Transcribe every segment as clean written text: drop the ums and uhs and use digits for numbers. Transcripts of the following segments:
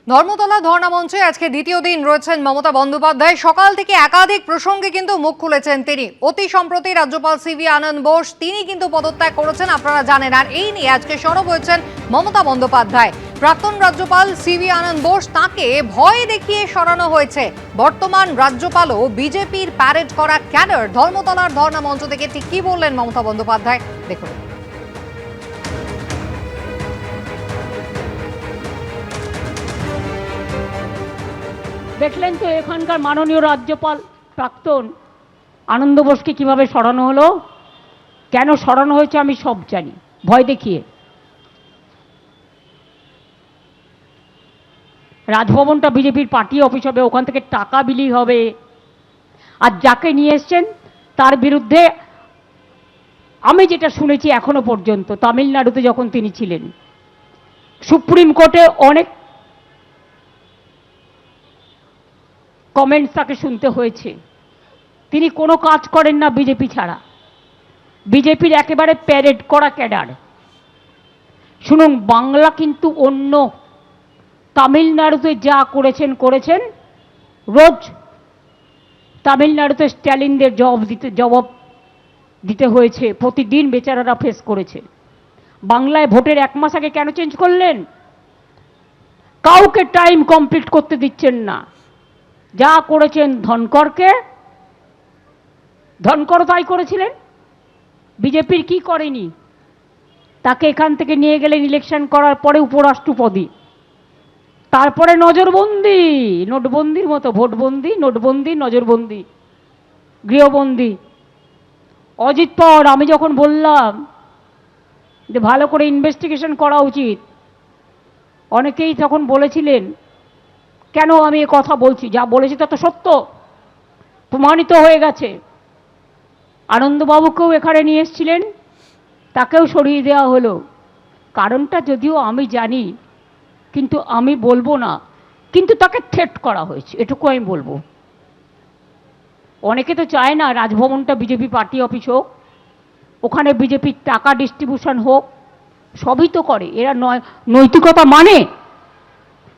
ধর্মতলা ধর্ণা মঞ্চে আজকে দ্বিতীয় দিন রয়েছেন মমতা বন্দ্যোপাধ্যায়। সকাল থেকে একাধিক প্রসঙ্গে কিন্তু মুখ খুলেছেন তিনি। অতি সম্প্রতি রাজ্যপাল সিভি আনন্দ বোস তিনি কিন্তু পদত্যাগ করেছেন, আপনারা জানেন। আর এই নিয়ে আজকে সরব হয়েছেন মমতা বন্দ্যোপাধ্যায়। প্রাক্তন রাজ্যপাল সিভি আনন্দ বোস তাকে ভয় দেখিয়ে সরানো হয়েছে। বর্তমান রাজ্যপালও বিজেপির প্যারেড করা ক্যাডার। ধর্মতলার ধর্ণা মঞ্চ থেকে ঠিক কি বললেন মমতা বন্দ্যোপাধ্যায় দেখুন। দেখলেন তো এখানকার মাননীয় রাজ্যপাল প্রাক্তন আনন্দ বোসকে কিভাবে সরানো হলো। কেন সরানো হয়েছে আমি সব জানি, ভয় দেখিয়ে। রাজভবনটা বিজেপির পার্টি অফিস হবে, ওখান থেকে টাকা বিলি হবে। আর যাকে নিয়ে এসছেন তার বিরুদ্ধে আমি যেটা শুনেছি এখনো পর্যন্ত, তামিলনাড়ুতে যখন তিনি ছিলেন, সুপ্রিম কোর্টে অনেক কমেন্টস তাকে শুনতে হয়েছে। তিনি কোনো কাজ করেন না বিজেপি ছাড়া, বিজেপির একেবারে প্যারেড করা ক্যাডার। শুনুন, বাংলা কিন্তু অন্য। তামিলনাড়ুতে যা করেছেন রোজ তামিলনাড়ুতে স্ট্যালিনদের জবাব দিতে হয়েছে, প্রতিদিন বেচারারা ফেস করেছে। বাংলায় ভোটের এক মাস আগে কেন চেঞ্জ করলেন? কাউকে টাইম কমপ্লিট করতে দিচ্ছেন না। যা করেছেন ধনকর তাই করেছিলেন। বিজেপির কি করেনি? তাকে এখান থেকে নিয়ে গেলেন ইলেকশন করার পরে উপরাষ্ট্রপতি, তারপরে নজরবন্দি, নোটবন্দির মতো ভোটবন্দি, নোটবন্দি, নজরবন্দি, গৃহবন্দি। অজিত পাওয়ার আমি যখন বললাম যে ভালো করে ইনভেস্টিগেশন করা উচিত, অনেকেই তখন বলেছিলেন কেন আমি এ কথা বলছি, যা বলেছি তা তো সত্য, প্রমাণিত হয়ে গেছে। আনন্দবাবুকেও এখানে নিয়ে এসেছিলেন, তাকেও সরিয়ে দেওয়া হলো। কারণটা যদিও আমি জানি, কিন্তু আমি বলবো না। কিন্তু তাকে থ্রেট করা হয়েছে, এটুকু আমি বলবো। অনেকে তো চায় না রাজভবনটা বিজেপি পার্টি অফিস হোক, ওখানে বিজেপির টাকা ডিস্ট্রিবিউশন হোক, সবই তো করে। এরা নৈতিকতা মানে?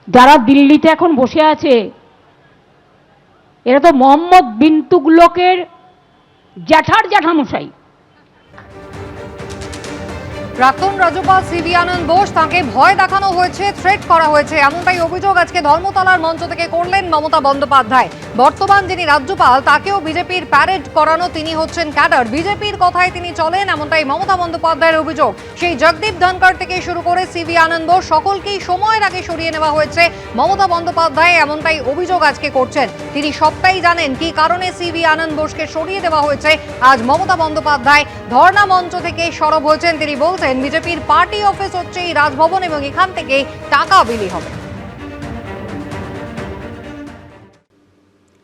যারা দিল্লিতে এখন বসে আছে এরা তো মোহাম্মদ বিন তুগলকের জ্যাঠামশাই। প্রাক্তন রাজ্যপাল সিভি আনন্দ বোস তাকে ভয় দেখানো হয়েছে, থ্রেট করা হয়েছে, এমনটাই অভিযোগ আজকে ধর্মতলার মঞ্চ থেকে করলেন মমতা বন্দ্যোপাধ্যায়। বর্তমান যিনি রাজ্যপাল তাকেও বিজেপির প্যারেড করানো, তিনি হচ্ছেন ক্যাডার, বিজেপির কথায় তিনি চলেন, এমনটাই মমতা বন্দ্যোপাধ্যায়ের অভিযোগ। সেই জগদীপ ধনকর থেকে শুরু করে সিভি আনন্দ বোস সকলকেই সময়ের আগে সরিয়ে নেওয়া হয়েছে মমতা বন্দ্যোপাধ্যায়, এমনটাই অভিযোগ আজকে করছেন। তিনি সবটাই জানেন কি কারণে সিভি আনন্দ বোসকে সরিয়ে দেওয়া হয়েছে। আজ মমতা বন্দ্যোপাধ্যায় ধর্ণা মঞ্চ থেকে সরব হয়েছেন। তিনি বলছেন বিজেপির পার্টি অফিস হচ্ছে এই রাজভবন এবং এখান থেকে টাকা বিলি হবে।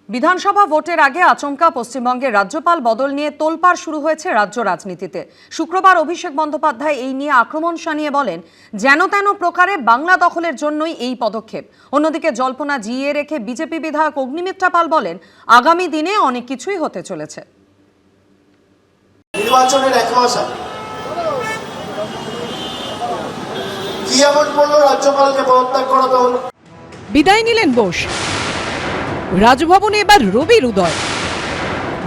বিধানসভা ভোটের আগে আচমকা পশ্চিমবঙ্গের রাজ্যপাল বদল নিয়ে তোলপাড় শুরু হয়েছে রাজ্য রাজনীতিতে। শুক্রবার অভিষেক বন্দ্যোপাধ্যায় এই নিয়ে আক্রমণ শানিয়ে বলেন, যেন তেন প্রকারে বাংলা দখলের জন্যই এই পদক্ষেপ। অন্যদিকে জল্পনা জিইয়ে রেখে বিজেপি বিধায়ক অগ্নিমিত্রা পাল বলেন, আগামী দিনে অনেক কিছুই হতে চলেছে। নির্বাচনের এক মাস আগে কি এমন করলো রাজ্যপালকে পদত্যাগ করাতে হলো? বিদায় নিলেন বোস, রাজভবনে এবার রবির উদয়।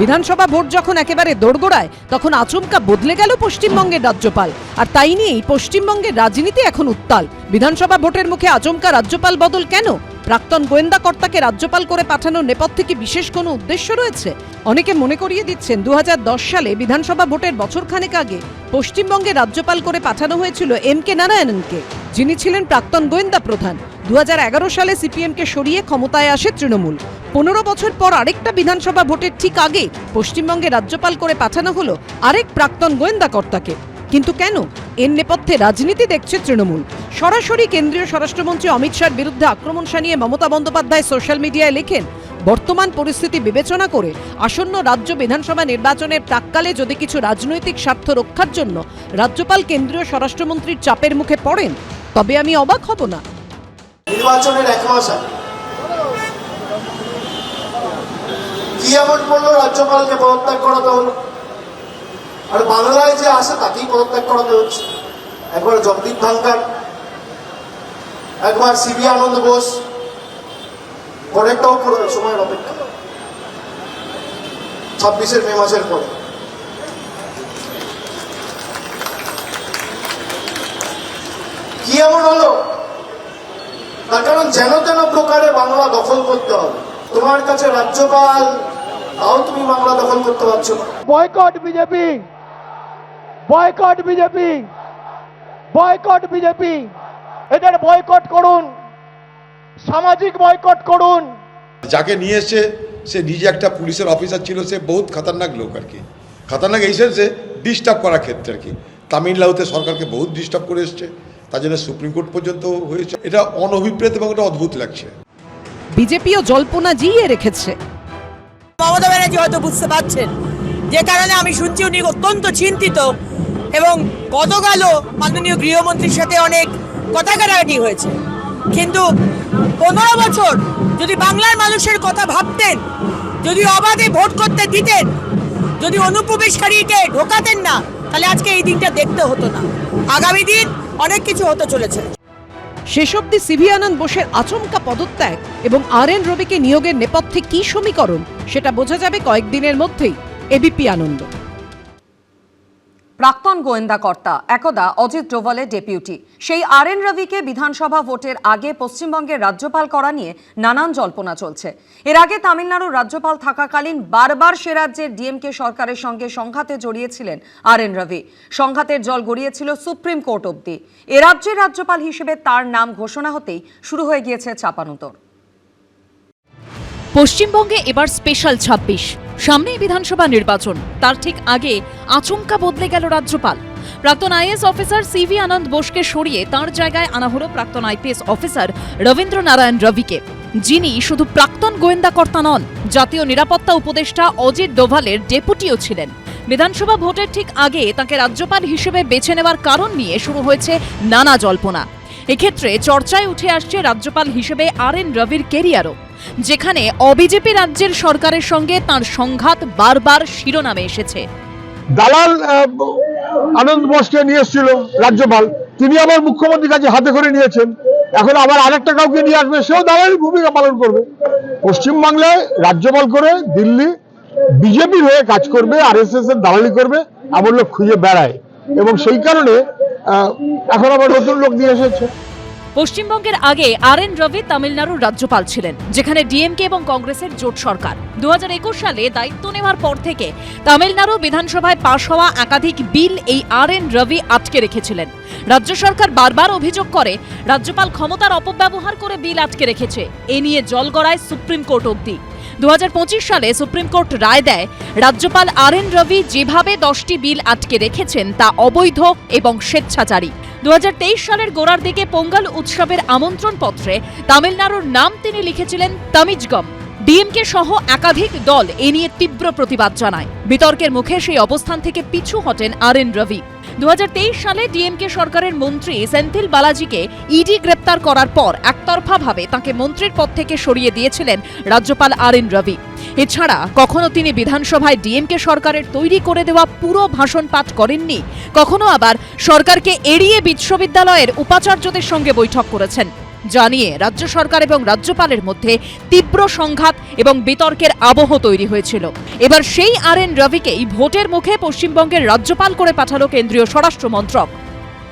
বিধানসভা ভোট যখন একেবারে দোড়গোড়ায়, তখন আচমকা বদলে গেল পশ্চিমবঙ্গের রাজ্যপাল। আর তাই নিয়েই পশ্চিমবঙ্গের রাজনীতি এখন উত্তাল। বিধানসভা ভোটের মুখে আচমকা রাজ্যপাল বদল কেন? প্রাক্তন গোয়েন্দা কর্তাকে রাজ্যপাল করে পাঠানোর নেপথ্যে কি বিশেষ কোনো উদ্দেশ্য রয়েছে? অনেকে মনে করিয়ে দিচ্ছেন 2010 সালে বিধানসভা ভোটের বছরখানেক আগে পশ্চিমবঙ্গে রাজ্যপাল করে পাঠানো হয়েছিল এম.কে. নারায়ণনকে, যিনি ছিলেন প্রাক্তন গোয়েন্দা প্রধান। 2011 সালে সিপিএমকে সরিয়ে ক্ষমতায় আসে তৃণমূল। 15 বছর পর আরেকটা বিধানসভা ভোটের ঠিক আগে পশ্চিমবঙ্গে রাজ্যপাল করে পাঠানো হলো আরেক প্রাক্তন গোয়েন্দা কর্তাকে। কিন্তু কেন? এর নেপথ্যে রাজনীতি দেখছে তৃণমূল। সরাসরি কেন্দ্রীয় স্বরাষ্ট্রমন্ত্রী অমিত শাহর বিরুদ্ধে আক্রমণ শানিয়ে মমতা বন্দ্যোপাধ্যায় সোশ্যাল মিডিয়ায় লেখেন, বর্তমান পরিস্থিতি বিবেচনা করে আসন্ন রাজ্য বিধানসভা নির্বাচনের প্রাক্কালে যদি কিছু রাজনৈতিক স্বার্থ রক্ষার জন্য রাজ্যপাল কেন্দ্রীয় স্বরাষ্ট্রমন্ত্রীর চাপের মুখে পড়েন, তবে আমি অবাক হব না। নির্বাচনের এক মাস আগে কি এমন করলো রাজ্যপালকে পদত্যাগ করাতে হলো? আর বাংলায় যে আসে তাকেই পদত্যাগ করাতে হচ্ছে। একবার জগদীপ ধনকর একবার সিবি আনন্দ বোস পরেরটাও করবে, সময়ের অপেক্ষা 26 মে মাসের পরে। কি এমন হলো? তার কারণ যেন তেন প্রকারে বাংলা দখল করতে হবে। তোমার কাছে রাজ্যপাল, তাও তুমি বাংলা দখল করতে পারছো না। Boycott BJP, boycott BJP, boycott BJP. এদের বয়কট করুন, সামাজিক বয়কট করুন। যাকে নিয়ে এসছে সে নিজে একটা পুলিশের অফিসার ছিল, সে বহুত খতরনাক লোক আর কি। খতরনাক এই সেন্সে ডিস্টার্ব করার ক্ষেত্রে আর কি। তামিলনাড়ুতে সরকারকে বহুত ডিস্টার্ব করে এসছে, তার জন্য সুপ্রিম কোর্ট পর্যন্ত হয়েছে। এটা অনভিপ্রেত এবং এটা অদ্ভুত লাগছে। বিজেপিও জল্পনা জিইয়ে রেখেছে। মমতা ব্যানার্জি হয়তো বুঝতে পারছেন, যে কারণে আমি শুনছি উনি অত্যন্ত চিন্তিত, এবং গতকালও মাননীয় গৃহমন্ত্রীর সাথে অনেক কথা কাটাকাটি হয়েছে। কিন্তু 15 বছর যদি বাংলার মানুষের কথা ভাবতেন, যদি অবাধে ভোট করতে দিতেন, যদি অনুপ্রবেশকারীকে ঢোকাতেন না, তাহলে আজকে এই দিনটা দেখতে হতো না। আগামী দিন অনেক কিছু হতে চলেছে। শেষ অবধি সিভি আনন্দ বোসের আচমকা পদত্যাগ এবং RN রবিকে নিয়োগের নেপথ্যে কি সমীকরণ সেটা বোঝা যাবে কয়েকদিনের মধ্যেই। এবিপি আনন্দ। প্রাক্তন গোয়েন্দা কর্তা, একদা অজিত ডোভালের ডেপুটি, সেই RN রবিকে বিধানসভা ভোটের আগে পশ্চিমবঙ্গের রাজ্যপাল করা নিয়ে নানান জল্পনা চলছে। এর আগে তামিলনাড়ুর রাজ্যপাল থাকাকালীন বারবার সে রাজ্যের ডিএমকে সরকারের সঙ্গে সংঘাতে জড়িয়েছিলেন RN রবি। সংঘাতের জল গড়িয়েছিল সুপ্রিম কোর্ট অবধি। এ রাজ্যের রাজ্যপাল হিসেবে তার নাম ঘোষণা হতেই শুরু হয়ে গিয়েছে চাপানুতর। পশ্চিমবঙ্গে এবার স্পেশাল 26, সামনেই বিধানসভা নির্বাচন। তার ঠিক আগে আচমকা বদলে গেল রাজ্যপাল। প্রাক্তন আইএএস অফিসার সিভি আনন্দ বোসকে সরিয়ে তার জায়গায় আনা হলো প্রাক্তন আইপিএস অফিসার রবীন্দ্র নারায়ণ রবিকে, যিনি শুধু প্রাক্তন গোয়েন্দা কর্তা নন, জাতীয় নিরাপত্তা উপদেষ্টা অজিত ডোভালের ডেপুটিও ছিলেন। বিধানসভা ভোটের ঠিক আগে তাকে রাজ্যপাল হিসেবে বেছে নেওয়ার কারণ নিয়ে শুরু হয়েছে নানা জল্পনা। এক্ষেত্রে চর্চায় উঠে আসছে রাজ্যপাল হিসেবে RN রবির কেরিয়ারও, যেখানে অবিজেপি রাজ্যের সরকারের সঙ্গে তার সংঘাত বারবার শিরোনামে এসেছে। দালাল আনন্দ বোসকে নিয়ে এসেছিল রাজ্যপাল, তিনি আবার মুখ্যমন্ত্রীর কাছে হাতে করে নিয়েছেন। এখন আবার আরেকটা কাউকে নিয়ে আসবে, সেও দালালের ভূমিকা পালন করবে। পশ্চিমবাংলায় রাজ্যপাল করে দিল্লি বিজেপির হয়ে কাজ করবে, RSS এর দালালি করবে, এমন লোক খুঁজে বেড়ায়, এবং সেই কারণে এখন আবার নতুন লোক নিয়ে এসেছে। পশ্চিমবঙ্গের আগে RN রবি তামিলনাড়ুর রাজ্যপাল ছিলেন, যেখানে ডিএমকে এবং কংগ্রেসের জোট সরকার। 2021 সালে দায়িত্ব নেওয়ার পর থেকে তামিলনাড়ু বিধানসভায় পাশ হওয়া একাধিক বিল এই RN রবি আটকে রেখেছিলেন। রাজ্য সরকার বারবার অভিযোগ করে রাজ্যপাল ক্ষমতার অপব্যবহার করে বিল আটকে রেখেছে। এ নিয়ে জল গড়ায় সুপ্রিম কোর্ট অবধি। 2025 সালে সুপ্রিম কোর্ট রায় দেয়, রাজ্যপাল RN রবি যেভাবে 10টি বিল আটকে রেখেছেন তা অবৈধ এবং স্বেচ্ছাচারী। 2023 সালের গোড়ার দিকে পোঙ্গল উৎসবের আমন্ত্রণ পত্রে তামিলনাড়ুর নাম তিনি লিখেছিলেন তামিজগম। ডিএমকে সহ একাধিক দল এ নিয়ে তীব্র প্রতিবাদ জানায়। বিতর্কের মুখে সেই অবস্থান থেকে পিছু হটেন RN রবি। 2023 সালে ডিএমকে সরকারের মন্ত্রী সেন্থিল বালাজিকে ইডি গ্রেপ্তার করার পর একতরফাভাবে তাকে মন্ত্রীর পদ থেকে সরিয়ে দিয়েছিলেন রাজ্যপাল RN রবি। এছাড়া কখনো তিনি বিধানসভায় ডিএমকে সরকারের তৈরি করে দেওয়া পুরো ভাষণ পাঠ করেননি, কখনো আবার সরকারকে এড়িয়ে বিশ্ববিদ্যালয়ের উপাচার্যদের সঙ্গে বৈঠক করেছেন। জানিয়ে রাজ্য সরকার এবং রাজ্যপালের মধ্যে তীব্র সংঘাত এবং বিতর্কের আবহ তৈরি হয়েছিল। এবার সেই RN রবিকেই ভোটের মুখে পশ্চিমবঙ্গের রাজ্যপাল করে পাঠালো কেন্দ্রীয় স্বরাষ্ট্র মন্ত্রক।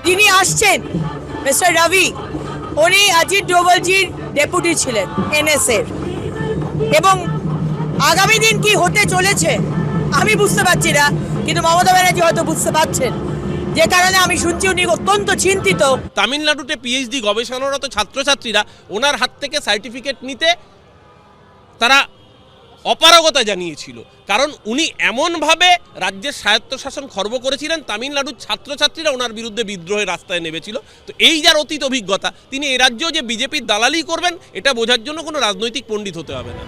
তিনি আসছেন মিস্টার রবি, উনি অজিত ডোভালজির ডেপুটি ছিলেন NS এর, এবং আগামী দিন কি হতে চলেছে আমি বুঝতে পারছি না, কিন্তু মমতা ব্যানার্জি হয়তো বুঝতে পারছেন, যে কারণে আমি শুনছি উনি অত্যন্ত চিন্তিত। তামিলনাড়ুতে PhD গবেষণারত ছাত্রছাত্রীরা ওনার হাত থেকে সার্টিফিকেট নিতে তারা অপারগতা জানিয়েছিল, কারণ উনি এমনভাবে রাজ্যের স্বায়ত্তশাসন খর্ব করেছিলেন, তামিলনাড়ুর ছাত্রছাত্রীরা ওনার বিরুদ্ধে বিদ্রোহের রাস্তায় নেমেছিল। তো এই যার অতীত অভিজ্ঞতা, তিনি এ রাজ্যেও যে বিজেপির দালালি করবেন এটা বোঝার জন্য কোনো রাজনৈতিক পণ্ডিত হতে হবে না।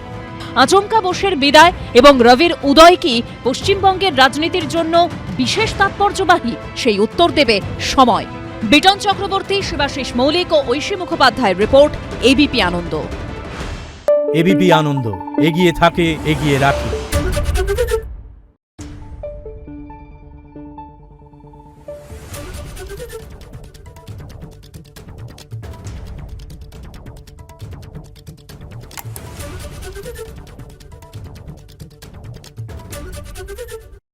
আচমকা বোসের বিদায় এবং রবির উদয় কি পশ্চিমবঙ্গের রাজনীতির জন্য বিশেষ তাৎপর্যবাহী, সেই উত্তর দেবে সময়। বিটন চক্রবর্তী, শিবাশিস মৌলিক ও ঐশী মুখোপাধ্যায়ের রিপোর্ট, এবিপি আনন্দ। এবিপি আনন্দ, এগিয়ে থাকে, এগিয়ে রাখে।